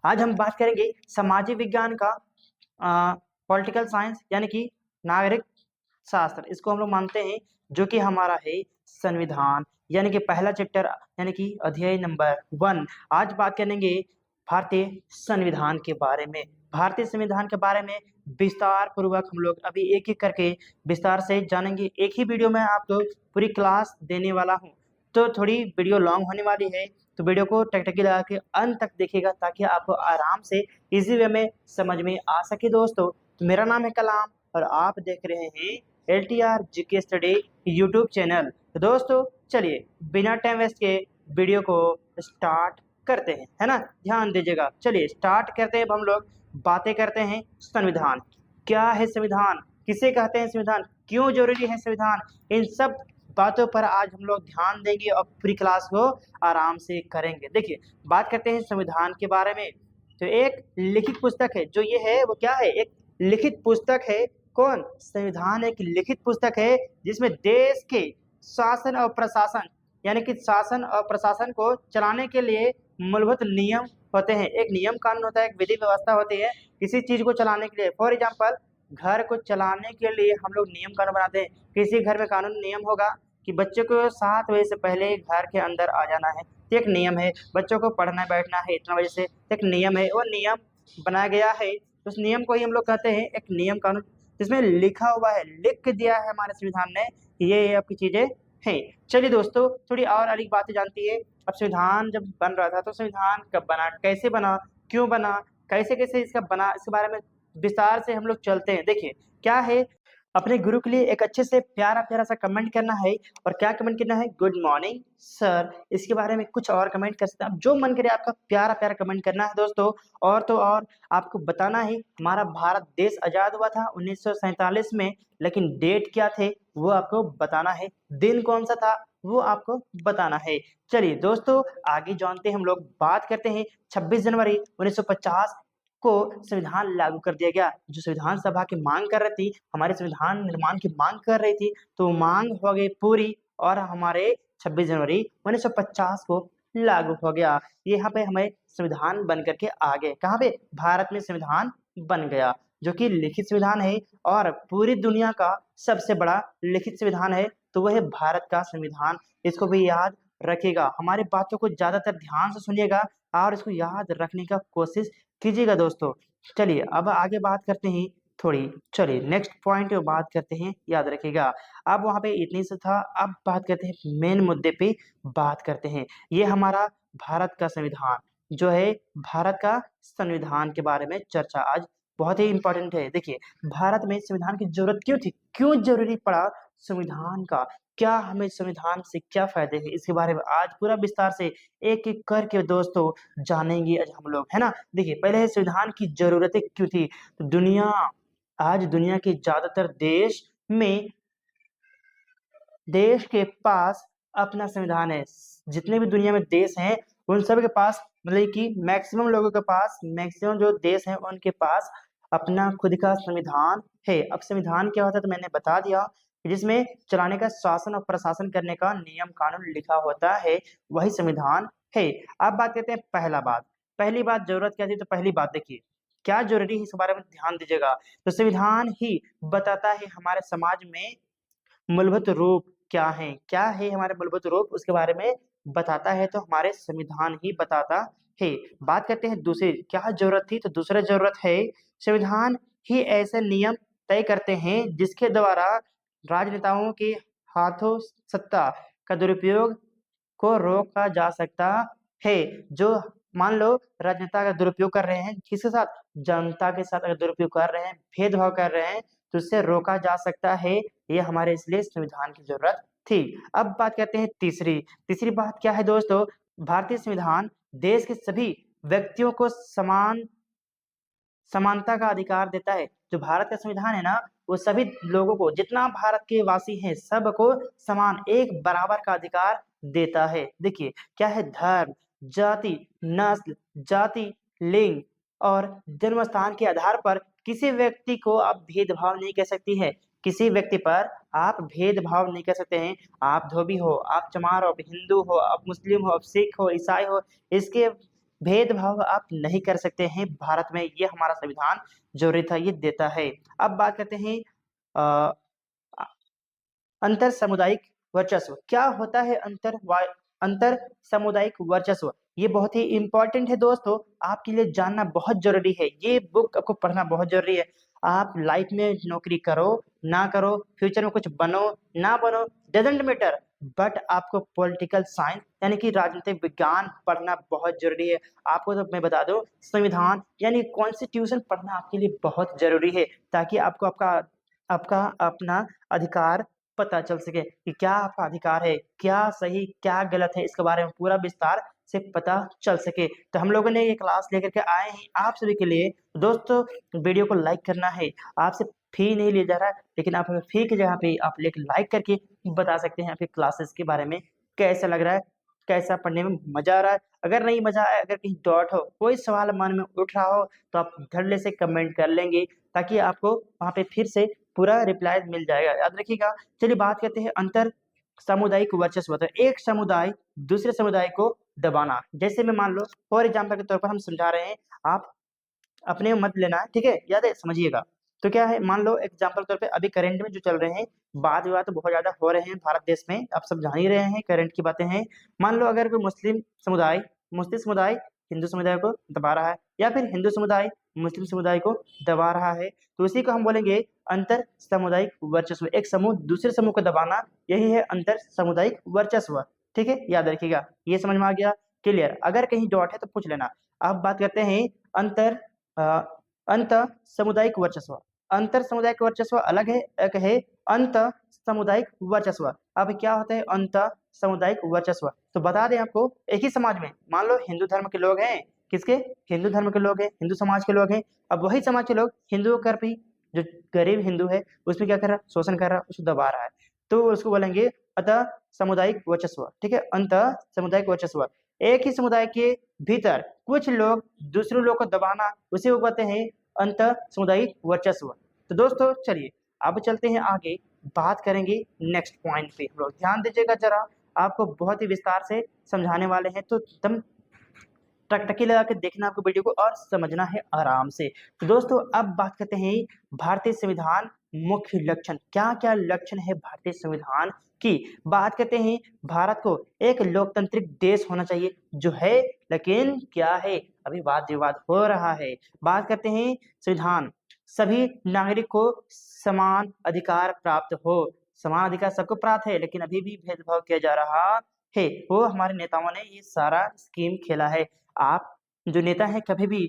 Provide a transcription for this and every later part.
आज हम बात करेंगे सामाजिक विज्ञान का पॉलिटिकल साइंस यानी कि नागरिक शास्त्र। इसको हम लोग मानते हैं जो कि हमारा है संविधान यानी कि पहला चैप्टर यानी कि अध्याय नंबर 1। आज बात करेंगे भारतीय संविधान के बारे में। भारतीय संविधान के बारे में विस्तार पूर्वक हम लोग अभी एक एक करके विस्तार से जानेंगे। एक ही वीडियो में आपको पूरी क्लास देने वाला हूँ, तो थोड़ी वीडियो लॉन्ग होने वाली है, तो वीडियो को टकटकी लगा के अंत तक देखिएगा ताकि आपको आराम से इजी वे में समझ में आ सके। दोस्तों, तो मेरा नाम है कलाम और आप देख रहे हैं LTR GK study YouTube channel. तो दोस्तों चलिए बिना टाइम वेस्ट के वीडियो को स्टार्ट करते हैं, है ना। ध्यान दीजिएगा। चलिए स्टार्ट करते हैं। अब हम लोग बातें करते हैं संविधान। क्या है संविधान, किसे कहते हैं संविधान, क्यों जरूरी है संविधान, इन सब बातों पर आज हम लोग ध्यान देंगे और पूरी क्लास को आराम से करेंगे। देखिए बात करते हैं संविधान के बारे में। तो एक लिखित पुस्तक है, जो ये है वो क्या है, एक लिखित पुस्तक है। कौन, संविधान एक लिखित पुस्तक है जिसमें देश के शासन और प्रशासन यानी कि शासन और प्रशासन को चलाने के लिए मूलभूत नियम होते हैं। एक नियम कानून होता है, एक विधि व्यवस्था होती है किसी चीज को चलाने के लिए। फॉर एग्जाम्पल, घर को चलाने के लिए हम लोग नियम कानून बनाते हैं। किसी घर में कानून नियम होगा कि बच्चों को 7 बजे से पहले घर के अंदर आ जाना है, तो एक नियम है। बच्चों को पढ़ना बैठना है इतना बजे से, एक नियम है। वो नियम बनाया गया है, उस नियम को ही हम लोग कहते हैं एक नियम कानून, जिसमें लिखा हुआ है, लिख के दिया है हमारे संविधान ने, ये आपकी चीजें हैं। चलिए दोस्तों, थोड़ी और अलग बातें जानती है। अब संविधान जब बन रहा था तो संविधान कब बना, कैसे बना, क्यों बना, कैसे कैसे इसका बना, इसके बारे में विस्तार से हम लोग चलते हैं। देखिए क्या है, अपने गुरु के लिए एक अच्छे से प्यारा प्यारा सा कमेंट करना है। और क्या कमेंट करना है, गुड मॉर्निंग सर। इसके बारे में कुछ और कमेंट कर सकते हैं आप, जो मन करे आपका प्यारा प्यारा कमेंट करना है दोस्तों। और तो और आपको बताना है हमारा भारत देश आजाद हुआ था 1947 में, लेकिन डेट क्या थे वो आपको बताना है, दिन कौन सा था वो आपको बताना है। चलिए दोस्तों आगे जानते हैं। हम लोग बात करते हैं 26 जनवरी 1950 को संविधान लागू कर दिया गया। जो संविधान सभा की मांग कर रही थी, हमारे संविधान निर्माण की मांग कर रही थी, तो मांग हो गई पूरी और हमारे 26 जनवरी 1950 को लागू हो गया। यहाँ पे हमें संविधान बन करके आ गए। कहाँ पे, भारत में संविधान बन गया, जो कि लिखित संविधान है और पूरी दुनिया का सबसे बड़ा लिखित संविधान है, तो वह है भारत का संविधान। इसको भी याद रखिएगा, हमारी बातों को ज्यादातर ध्यान से सुनिएगा और इसको याद रखने का कोशिश कीजिएगा दोस्तों। चलिए अब आगे बात करते हैं थोड़ी। चलिए नेक्स्ट पॉइंट पे बात करते हैं, याद रखिएगा। अब वहां पे इतनी से था, अब बात करते हैं मेन मुद्दे पे बात करते हैं। ये हमारा भारत का संविधान जो है, भारत का संविधान के बारे में चर्चा आज बहुत ही इंपॉर्टेंट है। देखिए भारत में संविधान की जरूरत क्यों थी, क्यों जरूरी पड़ा संविधान का, क्या हमें संविधान से क्या फायदे हैं, इसके बारे में आज पूरा विस्तार से एक एक करके दोस्तों जानेंगे आज हम लोग, है ना। देखिए पहले संविधान की जरूरतें क्यों थी। तो आज दुनिया के ज्यादातर देश में, देश के पास अपना संविधान है। जितने भी दुनिया में देश हैं उन सब के पास, मतलब कि मैक्सिमम लोगों के पास, मैक्सिमम जो देश हैं उनके पास अपना खुद का संविधान है। अब संविधान क्या होता है तो मैंने बता दिया, जिसमें चलाने का, शासन और प्रशासन करने का नियम कानून लिखा होता है, वही संविधान है। अब बात करते हैं पहली बात जरूरत क्या थी। तो पहली बात देखिए क्या जरूरी है, इस बारे में ध्यान दीजिएगा। तो संविधान ही बताता है हमारे समाज में मूलभूत रूप क्या है, क्या है हमारे मूलभूत रूप, उसके बारे में बताता है, तो हमारे संविधान ही बताता है। बात करते हैं दूसरी क्या जरूरत थी। तो दूसरा जरूरत है, संविधान ही ऐसे नियम तय करते हैं जिसके द्वारा राजनेताओं के हाथों सत्ता का दुरुपयोग को रोका जा सकता है। जो मान लो राजनेता का दुरुपयोग कर रहे हैं, किसके साथ, जनता के साथ अगर दुरुपयोग कर रहे हैं, भेदभाव कर रहे हैं, तो उससे रोका जा सकता है। ये हमारे इसलिए संविधान की जरूरत थी। अब बात करते हैं तीसरी बात क्या है दोस्तों। भारतीय संविधान देश के सभी व्यक्तियों को समानता का अधिकार देता है। जो भारत का संविधान है ना, वो सभी लोगों को, जितना भारत के वासी हैं सबको समान एक बराबर का अधिकार देता है। देखिए क्या है, धर्म, जाति, नस्ल, जाति, लिंग और जन्म स्थान के आधार पर किसी व्यक्ति को आप भेदभाव नहीं कर सकती है। किसी व्यक्ति पर आप भेदभाव नहीं कर सकते हैं। आप धोबी हो, आप चमार हो, आप हिंदू हो, आप मुस्लिम हो, आप सिख हो, ईसाई हो, इसके भेदभाव आप नहीं कर सकते हैं भारत में, ये हमारा संविधान जरूरी था, ये देता है। अब बात करते हैं अ, अंतर सामुदायिक वर्चस्व। क्या होता है अंतर सामुदायिक वर्चस्व? ये बहुत ही इंपॉर्टेंट है दोस्तों, आपके लिए जानना बहुत जरूरी है, ये बुक आपको पढ़ना बहुत जरूरी है। आप लाइफ में नौकरी करो ना करो, फ्यूचर में कुछ बनो ना बनो, डजेंट मैटर, बट आपको पॉलिटिकल साइंस यानी कि राजनीतिक विज्ञान पढ़ना बहुत जरूरी है। आपको तो मैं बता दूं, संविधान यानी कॉन्स्टिट्यूशन पढ़ना आपके लिए बहुत जरूरी है, ताकि आपको आपका आपका अपना अधिकार पता चल सके कि क्या आपका अधिकार है, क्या सही क्या गलत है, इसके बारे में पूरा विस्तार से पता चल सके। तो हम लोगों ने ये क्लास लेकर के आए हैं आप सभी के लिए। दोस्तों, वीडियो को लाइक करना है, आपसे फी नहीं लिया जा रहा है, लेकिन आप हमें फी की जगह पे आप लाइक करके बता सकते हैं आपके क्लासेस के बारे में कैसा लग रहा है, कैसा पढ़ने में मजा आ रहा है। अगर नहीं मजा आया, अगर कहीं डाउट हो, कोई सवाल मन में उठ रहा हो, तो आप धड़ल्ले से कमेंट कर लेंगे, ताकि आपको वहाँ पे फिर से पूरा रिप्लाई मिल जाएगा, याद रखिएगा। चलिए बात करते हैं अंतर सामुदायिक वर्चस्व। तो एक समुदाय दूसरे समुदाय को दबाना, जैसे मैं मान लो फॉर एग्जाम्पल के तौर पर हम समझा रहे हैं, आप अपने मत लेना है, ठीक है, याद है, समझिएगा। तो क्या है, मान लो एग्जाम्पल के तौर पे अभी करंट में जो चल रहे हैं वाद विवाद तो बहुत ज्यादा हो रहे हैं भारत देश में, आप सब जान ही रहे हैं, करंट की बातें हैं। मान लो अगर कोई मुस्लिम समुदाय हिंदू समुदाय को दबा रहा है, या फिर हिंदू समुदाय मुस्लिम समुदाय को दबा रहा है, तो इसी को हम बोलेंगे अंतर सामुदायिक वर्चस्व। एक समूह दूसरे समूह को दबाना, यही है अंतर सामुदायिक वर्चस्व, ठीक है, याद रखिएगा। ये समझ में आ गया, क्लियर? अगर कहीं डॉट है तो पूछ लेना। अब बात करते हैं अंतर अ, अंत सामुदायिक वर्चस्व। अंतर सामुदायिक वर्चस्व अलग है, एक है अंत सामुदायिक वर्चस्व। अब क्या होता है अंत सामुदायिक वर्चस्व? तो बता दें आपको, एक ही समाज में मान लो हिंदू धर्म के लोग हैं, किसके? हिंदू धर्म के लोग हैं, हिंदू समाज के लोग हैं। अब वही समाज के लोग हिंदुओं कर भी, जो गरीब हिंदू है उसमें क्या कर रहा है, शोषण कर रहा है, उसको दबा रहा है, तो उसको बोलेंगे अतः सामुदायिक वर्चस्व, ठीक है, अंत सामुदायिक वर्चस्व। एक ही समुदाय के भीतर कुछ लोग दूसरे लोग को दबाना, उसे वो कहते हैं अंत सामुदायिक वर्चस्व। तो दोस्तों चलिए अब चलते हैं आगे, बात करेंगे नेक्स्ट पॉइंट पे। हम लोग ध्यान दीजिएगा जरा, आपको बहुत ही विस्तार से समझाने वाले हैं, तो एकदम टकटकी लगा के देखना आपको वीडियो को, और समझना है आराम से। तो दोस्तों अब बात करते हैं भारतीय संविधान मुख्य लक्षण, क्या क्या लक्षण है भारतीय संविधान की। बात करते हैं भारत को एक लोकतांत्रिक देश होना चाहिए, जो है, लेकिन क्या है, अभी वाद विवाद हो रहा है। बात करते हैं संविधान सभी नागरिक को समान अधिकार प्राप्त हो, समान अधिकार सबको प्राप्त है, लेकिन अभी भी भेदभाव किया जा रहा है। वो हमारे नेताओं ने ये सारा स्कीम खेला है। आप जो नेता हैं कभी भी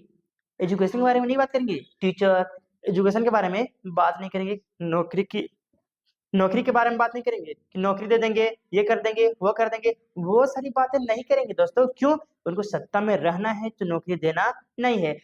एजुकेशन के बारे में नहीं बात करेंगे, टीचर एजुकेशन के बारे में बात नहीं करेंगे, नौकरी के बारे में बात नहीं करेंगे कि नौकरी दे देंगे, ये कर देंगे, वो कर देंगे, वो सारी बातें नहीं करेंगे दोस्तों। क्यों? उनको सत्ता में रहना है, तो नौकरी देना नहीं है।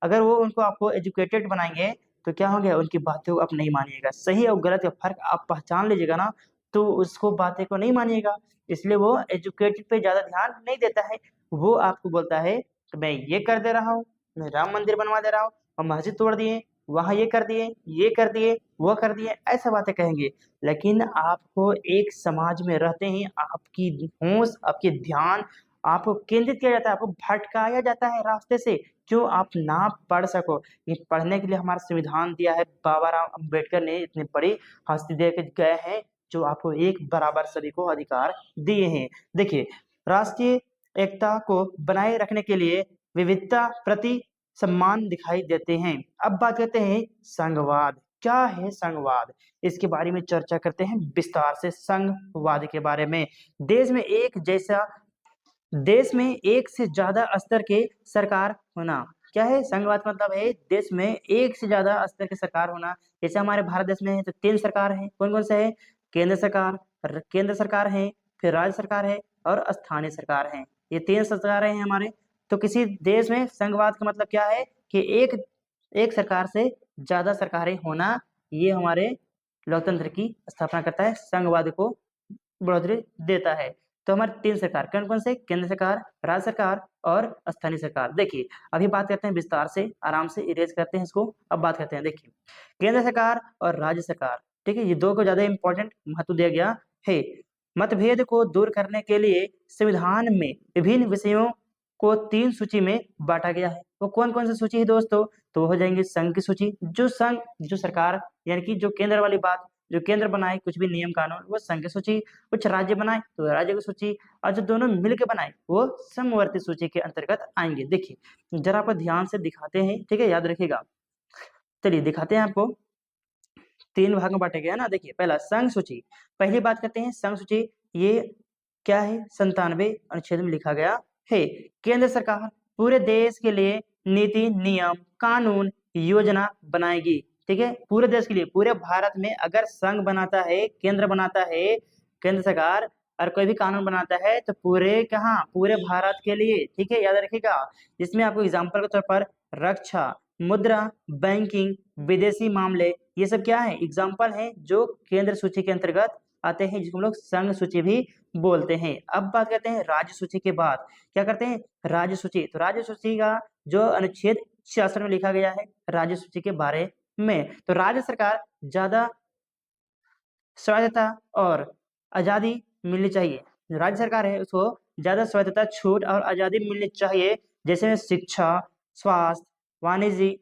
अगर वो उनको आपको एजुकेटेड बनाएंगे, तो क्या होंगे, उनकी बातों को आप नहीं मानिएगा, सही और गलत का फर्क आप पहचान लीजिएगा ना, तो उसको बातें को नहीं मानिएगा। इसलिए वो एजुकेटेड पे ज्यादा ध्यान नहीं देता है। वो आपको बोलता है कि मैं ये कर दे रहा हूँ, मैं राम मंदिर बनवा दे रहा हूँ, और मस्जिद तोड़ दिए, वहां ये कर दिए, ये कर दिए, वो कर दिए, ऐसा बातें कहेंगे। लेकिन आपको एक समाज में रहते ही आपकी होश, आपके ध्यान आपको केंद्रित किया जाता है, आपको भटकाया जाता है रास्ते से। क्यों? आप ना पढ़ सको। ये पढ़ने के लिए हमारा संविधान दिया है, बाबा राम अम्बेडकर ने इतनी बड़ी हस्ती दे के गए हैं, जो आपको एक बराबर सभी को अधिकार दिए हैं। देखिए, राष्ट्रीय एकता को बनाए रखने के लिए विविधता प्रति सम्मान दिखाई देते हैं। अब बात करते हैं संघवाद। क्या है संघवाद? इसके बारे में चर्चा करते हैं विस्तार से, संघवाद के बारे में। देश में एक जैसा देश में एक से ज्यादा स्तर के सरकार होना। क्या है संघवाद? मतलब है देश में एक से ज्यादा स्तर के सरकार होना। जैसे हमारे भारत देश में है तो 3 सरकार है, कौन कौन से है? केंद्र सरकार है, फिर राज्य सरकार है, और स्थानीय सरकार है। ये 3 सरकारें हैं हमारे। तो किसी देश में संघवाद का मतलब क्या है कि एक एक सरकार से ज्यादा सरकारें होना, ये हमारे लोकतंत्र की स्थापना करता है, संघवाद को बढ़ोतरी देता है। तो हमारे 3 सरकार कौन कौन से? केंद्र सरकार, राज्य सरकार और स्थानीय सरकार। देखिए अभी बात करते हैं विस्तार से, आराम से इरेज करते हैं इसको। अब बात करते हैं, देखिए केंद्र सरकार और राज्य सरकार, ठीक है, ये दो को ज्यादा इंपॉर्टेंट महत्व दिया गया है। मतभेद को दूर करने के लिए संविधान में विभिन्न विषयों को 3 सूची में बांटा गया है। वो कौन कौन सी सूची है दोस्तों? तो वो हो जाएंगे संघ की सूची, जो सरकार यानी कि जो केंद्र वाली बात, जो केंद्र बनाए कुछ भी नियम कानून, वो संघ की सूची। कुछ राज्य बनाए तो राज्य की सूची, और जो दोनों मिलकर बनाए वो समवर्ती सूची के अंतर्गत आएंगे। देखिए जरा आपको ध्यान से दिखाते हैं, ठीक है, याद रखिएगा। चलिए दिखाते हैं आपको। 3 भाग में बांटे गए हैं ना। देखिए पहला संघ सूची, पहली बात करते हैं संघ सूची। ये क्या है? 97 अनुच्छेद में लिखा गया है, केंद्र सरकार पूरे देश के लिए नीति, नियम, कानून, योजना बनाएगी। ठीक है, पूरे देश के लिए, पूरे भारत में अगर संघ बनाता है, केंद्र बनाता है, केंद्र सरकार और कोई भी कानून बनाता है तो पूरे कहाँ, पूरे भारत के लिए। ठीक है, याद रखिएगा। इसमें आपको एग्जाम्पल के तौर पर रक्षा, मुद्रा, बैंकिंग, विदेशी मामले, ये सब क्या है? एग्जाम्पल है जो केंद्र सूची के अंतर्गत आते हैं, जिसको हम लोग संघ सूची भी बोलते हैं। अब बात करते हैं राज्य सूची के बाद क्या करते हैं? राज्य सूची। तो राज्य सूची का जो अनुच्छेद 66 में लिखा गया है राज्य सूची के बारे में, तो राज्य सरकार ज्यादा स्वायत्तता और आजादी मिलनी चाहिए। जो राज्य सरकार है उसको ज्यादा स्वायत्तता, छूट और आजादी मिलनी चाहिए, जैसे शिक्षा, स्वास्थ्य, वाणिज्य,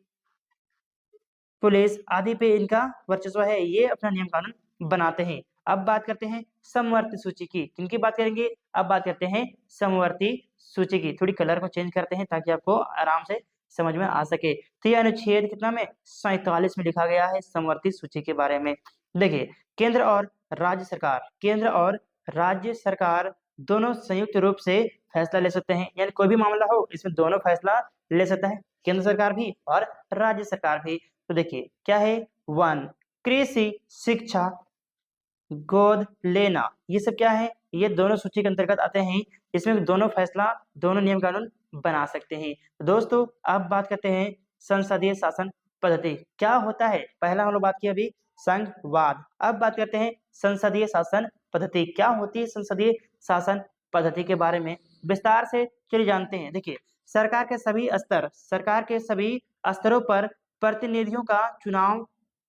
पुलिस आदि पे इनका वर्चस्व है, ये अपना नियम कानून बनाते हैं। अब बात करते हैं समवर्ती सूची की। किनकी बात करेंगे? अब बात करते हैं समवर्ती सूची की। थोड़ी कलर को चेंज करते हैं ताकि आपको आराम से समझ में आ सके। तो यह अनुच्छेद कितना में? 47 में लिखा गया है समवर्ती सूची के बारे में। देखिए केंद्र और राज्य सरकार, केंद्र और राज्य सरकार दोनों संयुक्त रूप से फैसला ले सकते हैं, यानी कोई भी मामला हो इसमें दोनों फैसला ले सकता है, केंद्र सरकार भी और राज्य सरकार भी। तो देखिए क्या है? 1 कृषि, शिक्षा, गोद लेना, ये सब क्या है? ये दोनों सूची के अंतर्गत आते हैं। इसमें दोनों फैसला, दोनों नियम कानून बना सकते हैं। तो दोस्तों अब बात करते हैं संसदीय शासन पद्धति क्या होता है। पहला हम लोग बात की अभी संघवाद, अब बात करते हैं संसदीय शासन पद्धति क्या होती है। संसदीय शासन पद्धति के बारे में विस्तार से चलिए जानते हैं। देखिए सरकार के सभी स्तरों पर प्रतिनिधियों का चुनाव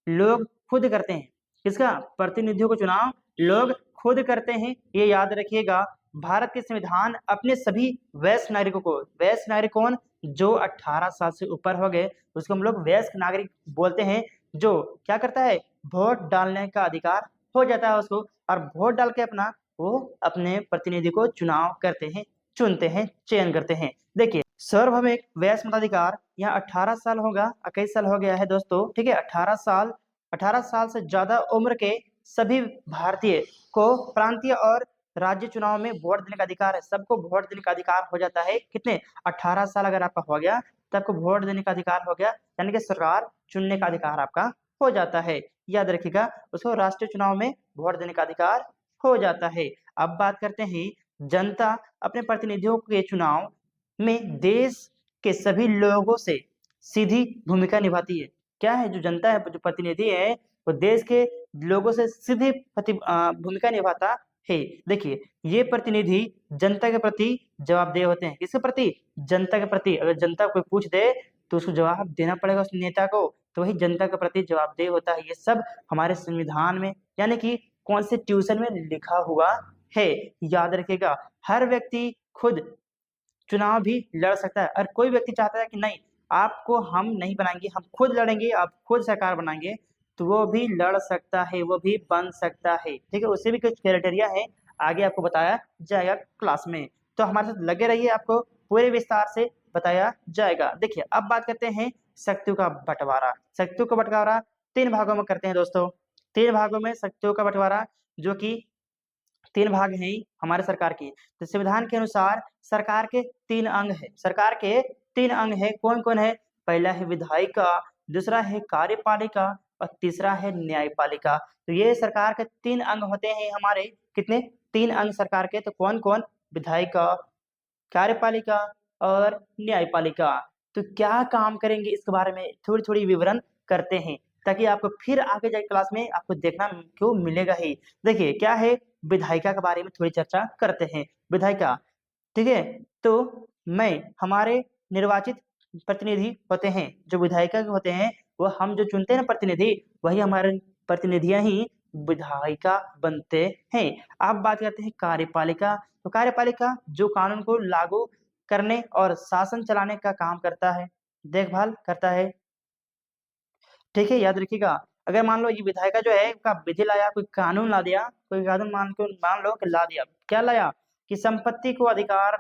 लोग खुद करते हैं। किसका? प्रतिनिधियों को चुनाव लोग खुद करते हैं, ये याद रखिएगा। भारत के संविधान अपने सभी वयस्क नागरिकों को, वयस्क नागरिक कौन? जो 18 साल से ऊपर हो गए उसको हम लोग वयस्क नागरिक बोलते हैं। जो क्या करता है? वोट डालने का अधिकार हो जाता है उसको, और वोट डाल के वो अपने प्रतिनिधि को चुनाव करते हैं, चुनते हैं, चयन करते हैं। देखिए सार्वभौमिक वयस्क मताधिकार यहाँ 18 साल होगा, 21 साल हो गया है दोस्तों। ठीक है, 18 साल से ज्यादा उम्र के सभी भारतीय को प्रांतीय और राज्य चुनाव में वोट देने का अधिकार है। सबको वोट देने का अधिकार हो जाता है। कितने? 18 साल अगर आपका हो गया तो आपको वोट देने का अधिकार हो गया, यानी कि सरकार चुनने का अधिकार आपका हो जाता है। याद रखिएगा, उसको राष्ट्रीय चुनाव में वोट देने का अधिकार हो जाता है। अब बात करते हैं जनता अपने प्रतिनिधियों के चुनाव में देश के सभी लोगों से सीधी भूमिका निभाती है। क्या है? जो जनता है, जो प्रतिनिधि है, वो देश के लोगों से सीधी भूमिका निभाता है। देखिए ये प्रतिनिधि जनता के प्रति जवाबदेह होते हैं। किसके प्रति? जनता के प्रति। अगर जनता कोई पूछ दे तो उसको जवाब देना पड़ेगा उस नेता को, तो वही जनता के प्रति जवाबदेह होता है। ये सब हमारे संविधान में यानी कि कॉन्स्टिट्यूशन में लिखा हुआ है, याद रखिएगा। हर व्यक्ति खुद चुनाव भी लड़ सकता है, और कोई व्यक्ति चाहता है कि नहीं आपको हम नहीं बनाएंगे, हम खुद लड़ेंगे, आप खुद सरकार बनाएंगे, तो वो भी लड़ सकता है, वो भी बन सकता है। ठीक है, उससे भी कुछ क्राइटेरिया है, आगे आपको बताया जाएगा क्लास में। तो हमारे साथ लगे रहिए, आपको पूरे विस्तार से बताया जाएगा। देखिए अब बात करते हैं शक्तियों का बंटवारा। शक्तियों का बंटवारा 3 भागों में करते हैं दोस्तों। 3 भागों में शक्तियों का बंटवारा, जो कि 3 भाग हैं हमारे सरकार की। तो संविधान के अनुसार सरकार के 3 अंग है। सरकार के 3 अंग है, कौन कौन है? पहला है विधायिका, दूसरा है कार्यपालिका और तीसरा है न्यायपालिका। तो ये सरकार के 3 अंग होते हैं हमारे। कितने? 3 अंग सरकार के। तो कौन कौन? विधायिका, कार्यपालिका और न्यायपालिका। तो क्या काम करेंगे इसके बारे में थोड़ी थोड़ी विवरण करते हैं, ताकि आपको फिर आगे जाए क्लास में आपको देखना क्यों मिलेगा ही। देखिए क्या है, विधायिका के बारे में थोड़ी चर्चा करते हैं। विधायिका, ठीक है, तो मैं हमारे निर्वाचित प्रतिनिधि होते हैं, जो विधायिका के होते हैं, वो हम जो चुनते हैं ना प्रतिनिधि, वही हमारे प्रतिनिधियां ही विधायिका बनते हैं। अब बात करते हैं कार्यपालिका। तो कार्यपालिका जो कानून को लागू करने और शासन चलाने का काम करता है, देखभाल करता है। ठीक है, याद रखिएगा। अगर मान लो ये विधायिका जो है का विधि लाया, कोई कानून ला दिया, कोई कानून मान लो कि ला दिया, क्या लाया कि संपत्ति को अधिकार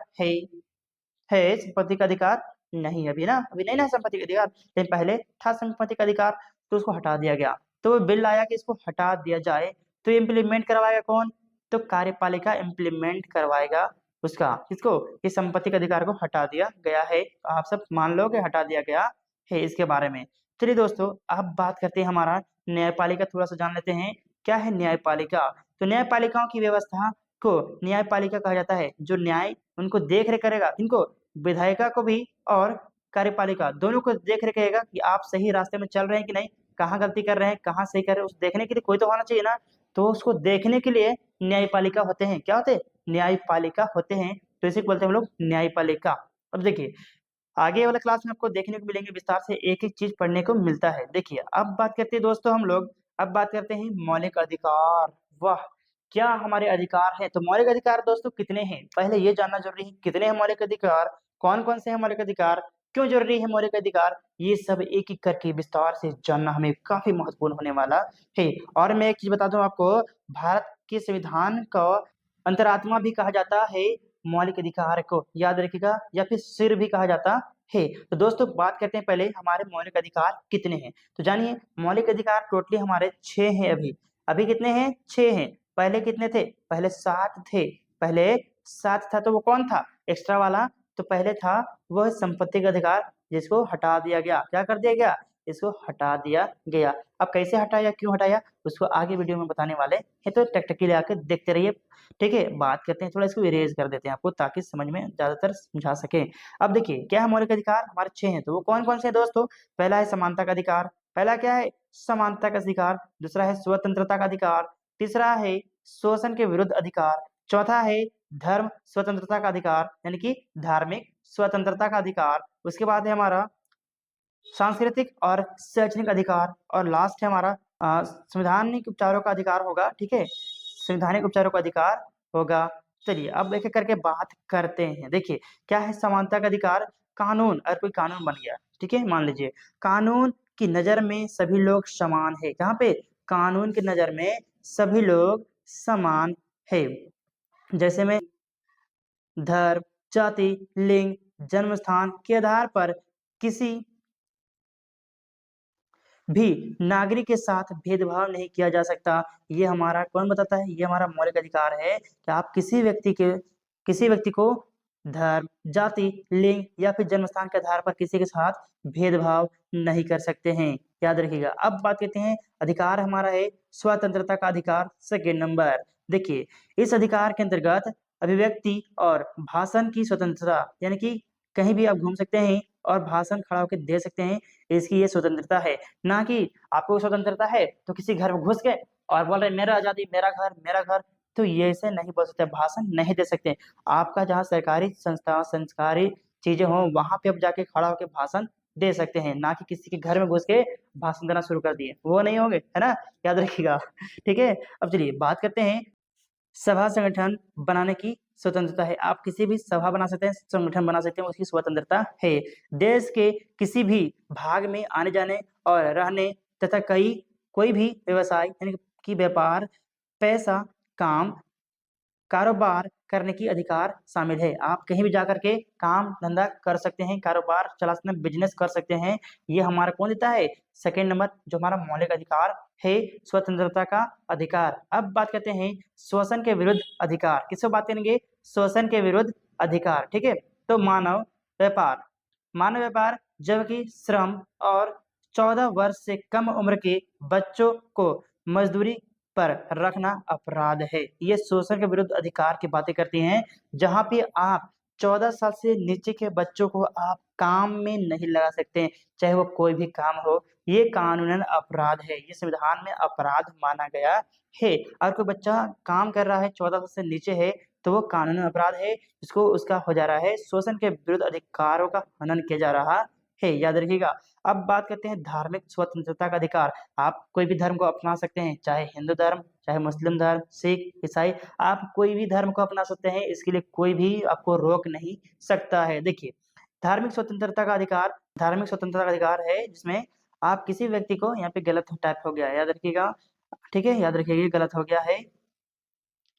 है संपत्ति का अधिकार नहीं, अभी ना, अभी नहीं ना संपत्ति का अधिकार, लेकिन पहले था संपत्ति का अधिकार, तो उसको हटा दिया गया। तो वो बिल आया कि इसको हटा दिया जाए, तो इम्प्लीमेंट करवाएगा कौन? तो कार्यपालिका इम्प्लीमेंट करवाएगा उसका, किसको? इस संपत्ति के अधिकार को हटा दिया गया है। आप सब मान लो कि हटा दिया गया है इसके बारे में। चलिए दोस्तों, अब बात करते हैं हमारा न्यायपालिका, थोड़ा सा जान लेते हैं क्या है न्यायपालिका। तो न्यायपालिकाओं की व्यवस्था को न्यायपालिका कहा जाता है, जो न्याय उनको देख रेख करेगा, इनको विधायिका को भी और कार्यपालिका दोनों को देख रेख करेगा कि आप सही रास्ते में चल रहे हैं कि नहीं, कहाँ गलती कर रहे हैं, कहाँ सही कर रहे हैं, उस देखने के लिए कोई तो होना चाहिए ना। तो उसको देखने के लिए न्यायपालिका होते हैं। क्या होते हैं? न्यायपालिका होते हैं। तो इसे बोलते हैं हम लोग न्यायपालिका। अब देखिए, आगे वाला क्लास में आपको देखने को मिलेंगे विस्तार से, एक एक चीज पढ़ने को मिलता है। देखिए, अब बात करते हैं दोस्तों हम लोग, अब बात करते हैं मौलिक अधिकार। वाह, क्या हमारे अधिकार हैं? तो मौलिक अधिकार दोस्तों कितने हैं, पहले ये जानना जरूरी है। कितने हैं मौलिक अधिकार, कौन कौन से हैं मौलिक अधिकार, क्यों जरूरी है मौलिक अधिकार, ये सब एक एक करके विस्तार से जानना हमें काफी महत्वपूर्ण होने वाला है। और मैं एक चीज बता दूं आपको, भारत के संविधान को अंतरात्मा भी कहा जाता है मौलिक अधिकार को, याद रखिएगा, या फिर सिर भी कहा जाता है। तो दोस्तों बात करते हैं पहले हमारे मौलिक अधिकार कितने हैं। तो जानिए, मौलिक अधिकार टोटली हमारे 6 हैं अभी। अभी कितने हैं? 6 हैं। पहले कितने थे? पहले 7 थे। पहले 7 था, तो वो कौन था एक्स्ट्रा वाला? तो पहले था वह संपत्ति का अधिकार, जिसको हटा दिया गया। क्या कर दिया गया? इसको हटा दिया गया। अब कैसे हटाया, क्यों हटाया, उसको आगे वीडियो में बताने वाले हैं, तो टकटकी लगा के देखते रहिए। ठीक है, बात करते हैं, थोड़ा इसको इरेज कर देते हैं आपको, ताकि समझ में ज्यादातर समझा सके। अब देखिए, क्या है मौलिक अधिकार, हमारे 6 हैं, तो वो कौन कौन से हैं दोस्तों? पहला है समानता का अधिकार। पहला क्या है? समानता का अधिकार। दूसरा है स्वतंत्रता का अधिकार। तीसरा है शोषण के विरुद्ध अधिकार। चौथा है धर्म स्वतंत्रता का अधिकार, यानी कि धार्मिक स्वतंत्रता का अधिकार। उसके बाद है हमारा सांस्कृतिक और शैक्षणिक अधिकार। और लास्ट है हमारा संवैधानिक उपचारों का अधिकार होगा। ठीक है, संवैधानिक उपचारों का अधिकार होगा। चलिए, अब एक एक करके बात करते हैं। देखिए, क्या है समानता का अधिकार? कानून, अगर कोई कानून बन गया, ठीक है, मान लीजिए कानून की नजर में सभी लोग समान है। कहाँ पे? कानून की नजर में सभी लोग समान है। जैसे में धर्म, जाति, लिंग, जन्म स्थान के आधार पर किसी भी नागरिक के साथ भेदभाव नहीं किया जा सकता। ये हमारा कौन बताता है? ये हमारा मौलिक अधिकार है कि आप किसी व्यक्ति को धर्म, जाति, लिंग या फिर जन्म स्थान के आधार पर किसी के साथ भेदभाव नहीं कर सकते हैं। याद रखिएगा। अब बात करते हैं, अधिकार हमारा है स्वतंत्रता का अधिकार, सेकेंड नंबर। देखिए, इस अधिकार के अंतर्गत अभिव्यक्ति और भाषण की स्वतंत्रता, यानी कि कहीं भी आप घूम सकते हैं और भाषण खड़ा होकर दे सकते हैं, इसकी ये स्वतंत्रता है। ना कि आपको स्वतंत्रता है तो किसी घर में घुस गए और बोल रहे मेरा आजादी, मेरा घर, मेरा घर, तो ये ऐसे नहीं बोल सकते, भाषण नहीं दे सकते। आपका जहाँ सरकारी संस्था, संस्कारी चीजें हों, वहां पे आप जाके खड़ा होकर भाषण दे सकते हैं, ना कि किसी के घर में घुस के भाषण देना शुरू कर दिए, वो नहीं होंगे, है ना, याद रखिएगा। ठीक है, अब चलिए बात करते हैं सभा संगठन बनाने की स्वतंत्रता है। आप किसी भी सभा बना सकते हैं, संगठन बना सकते हैं, उसकी स्वतंत्रता है। देश के किसी भी भाग में आने जाने और रहने तथा कोई भी व्यवसाय, यानी कि व्यापार, पैसा, काम, कारोबार करने की अधिकार शामिल है। आप कहीं भी जाकर के काम धंधा कर सकते हैं, कारोबार चला सकते हैं, बिजनेस कर सकते हैं। ये हमारा कौन देता है? सेकेंड नंबर, जो हमारा मौलिक अधिकार है, स्वतंत्रता का अधिकार। अब बात करते हैं शोषण के विरुद्ध अधिकार। किससे बात करेंगे? शोषण के विरुद्ध अधिकार। ठीक है, तो व्यापार मानव व्यापार, जबकि श्रम और 14 वर्ष से कम उम्र के बच्चों को मजदूरी पर रखना अपराध है। ये शोषण के विरुद्ध अधिकार की बातें करती हैं, जहां पे आप 14 साल से नीचे के बच्चों को आप काम में नहीं लगा सकते, चाहे वो कोई भी काम हो। ये कानूनन अपराध है, ये संविधान में अपराध माना गया है। अगर कोई बच्चा काम कर रहा है 14 साल से नीचे है, तो वो कानूनन अपराध है, जिसको उसका हो जा रहा है शोषण के विरुद्ध अधिकारों का हनन किया जा रहा है, याद रखिएगा। अब बात करते हैं धार्मिक स्वतंत्रता का अधिकार। आप कोई भी धर्म को अपना सकते हैं, चाहे हिंदू धर्म, चाहे मुस्लिम धर्म, सिख, ईसाई, आप कोई भी धर्म को अपना सकते हैं, इसके लिए कोई भी आपको रोक नहीं सकता है। देखिए, धार्मिक स्वतंत्रता का अधिकार है जिसमें आप किसी व्यक्ति को, यहाँ पे गलत टाइप हो गया है, याद रखिएगा, ठीक है, याद रखिएगा, ये गलत हो गया है।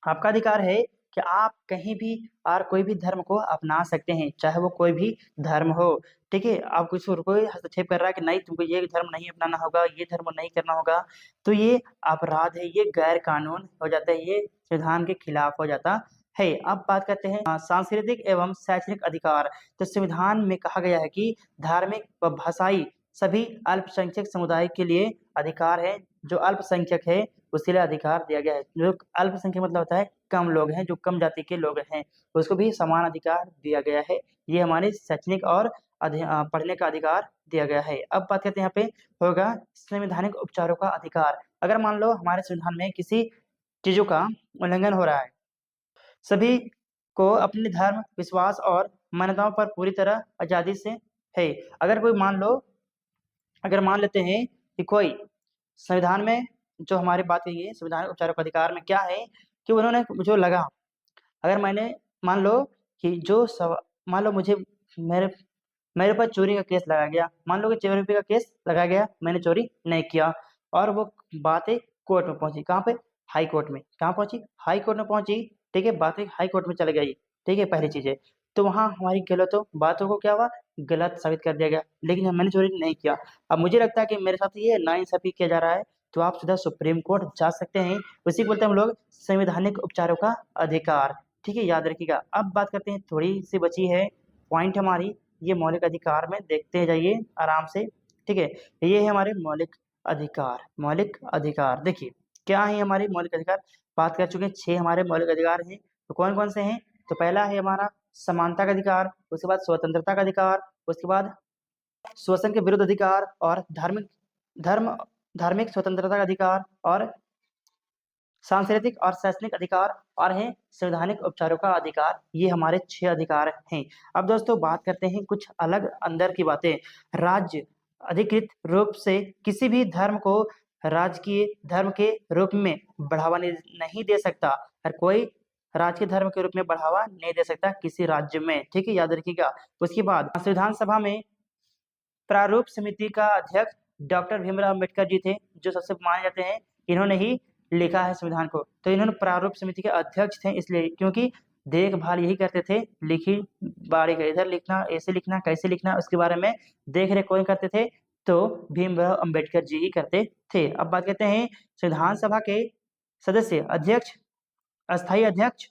आपका अधिकार है कि आप कहीं भी और कोई भी धर्म को अपना सकते हैं, चाहे वो कोई भी धर्म हो, ठीक है। आप किसी और कोई हस्तक्षेप कर रहा है कि नहीं तुमको ये धर्म नहीं अपनाना होगा, ये धर्म नहीं करना होगा, तो ये अपराध है, ये गैर कानून हो जाता है, ये संविधान के खिलाफ हो जाता है। अब बात करते हैं सांस्कृतिक एवं शैक्षणिक अधिकार। तो संविधान में कहा गया है कि धार्मिक व भाषाई सभी अल्पसंख्यक समुदाय के लिए अधिकार है। जो अल्पसंख्यक है उसके लिए अधिकार दिया गया है। जो अल्पसंख्यक मतलब होता है कम लोग हैं, जो कम जाति के लोग हैं, उसको भी समान अधिकार दिया गया है। ये हमारे शैक्षणिक और पढ़ने का अधिकार दिया गया है। अब बात करते हैं यहाँ पे होगा संवैधानिक उपचारों का अधिकार। अगर मान लो हमारे संविधान में किसी चीजों का उल्लंघन हो रहा है, सभी को अपने धर्म, विश्वास और मान्यताओं पर पूरी तरह आजादी से है। अगर कोई अगर मान लेते हैं कि कोई संविधान में जो हमारी बात कही है, संविधान उपचारों का अधिकार में क्या है कि उन्होंने जो लगा, अगर मैंने मान लो कि मान लो मुझे मेरे मेरे ऊपर चोरी का केस लगाया गया, मान लो कि चोरी का केस लगाया गया, मैंने चोरी नहीं किया, और वो बातें कोर्ट में पहुंची, कहाँ पे, हाई कोर्ट में, कहाँ पहुंची, हाई कोर्ट में पहुंची, ठीक है, बातें हाई कोर्ट में चली गई, ठीक है, पहली चीज है। तो वहां हमारी बातों को क्या हुआ, गलत साबित कर दिया गया, लेकिन मैंने चोरी नहीं किया। अब मुझे लगता है कि मेरे साथ ये नाइंसाफी किया जा रहा है, तो आप सीधा सुप्रीम कोर्ट जा सकते हैं। उसी को बोलते हैं हम लोग संवैधानिक उपचारों का अधिकार, ठीक है, याद रखिएगा। अब बात करते हैं, थोड़ी सी बची है पॉइंट हमारी, ये मौलिक अधिकार में देखते जाइए आराम से, ठीक है। ये है हमारे मौलिक अधिकार। देखिए क्या है हमारे मौलिक अधिकार, बात कर चुके हैं, 6 हमारे मौलिक अधिकार हैं। तो कौन कौन से हैं, तो पहला है हमारा समानता का अधिकार, उसके बाद स्वतंत्रता का अधिकार, उसके बाद शोषण के विरुद्ध अधिकार, और धर्म धार्मिक स्वतंत्रता का अधिकार, और सांस्कृतिक और शैक्षणिक अधिकार, और है संवैधानिक उपचारों का अधिकार। ये हमारे 6 अधिकार हैं। अब दोस्तों बात करते हैं कुछ अलग अंदर की बातें। राज्य अधिकृत रूप से किसी भी धर्म को राजकीय धर्म के रूप में बढ़ावा नहीं दे सकता। हर कोई राजकीय धर्म के रूप में बढ़ावा नहीं दे सकता किसी राज्य में, ठीक है, याद रखिएगा। उसके बाद संविधान सभा में प्रारूप समिति का अध्यक्ष डॉक्टर भीमराव अम्बेडकर जी थे, जो सबसे माने जाते हैं, इन्होंने ही लिखा है संविधान को। तो इन्होंने प्रारूप समिति के अध्यक्ष थे, इसलिए क्योंकि देखभाल यही करते थे, लिखी बारी का इधर लिखना, ऐसे लिखना, कैसे लिखना, उसके बारे में देख रेख कौन करते थे, तो भीमराव अम्बेडकर जी ही करते थे। अब बात करते हैं संविधान सभा के सदस्य अस्थायी अध्यक्ष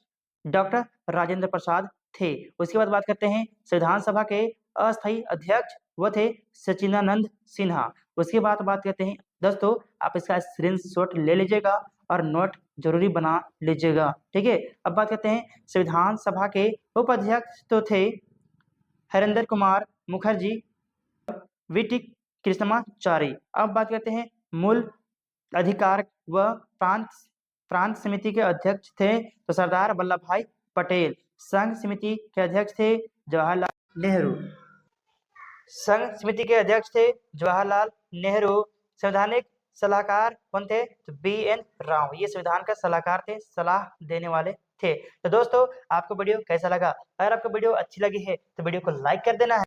डॉक्टर राजेंद्र प्रसाद थे। उसके बाद बात करते हैं संविधान सभा के अस्थायी अध्यक्ष, वो थे सचिदानंद सिन्हा। उसके बाद बात करते हैं दोस्तों, आप इसका स्क्रीनशॉट ले लीजिएगा और नोट जरूरी बना लीजिएगा, ठीक है। अब बात करते हैं संविधान सभा के उपाध्यक्ष तो थे हरेंद्र कुमार मुखर्जी, वीटी कृष्णमाचारी। अब बात करते हैं मूल अधिकार व प्रांत समिति के अध्यक्ष थे तो सरदार वल्लभ भाई पटेल। संघ समिति के अध्यक्ष थे जवाहरलाल नेहरू। संवैधानिक सलाहकार कौन थे, तो BN राव, ये संविधान का सलाहकार थे, सलाह देने वाले थे। तो दोस्तों आपको वीडियो कैसा लगा, अगर आपको वीडियो अच्छी लगी है तो वीडियो को लाइक कर देना है।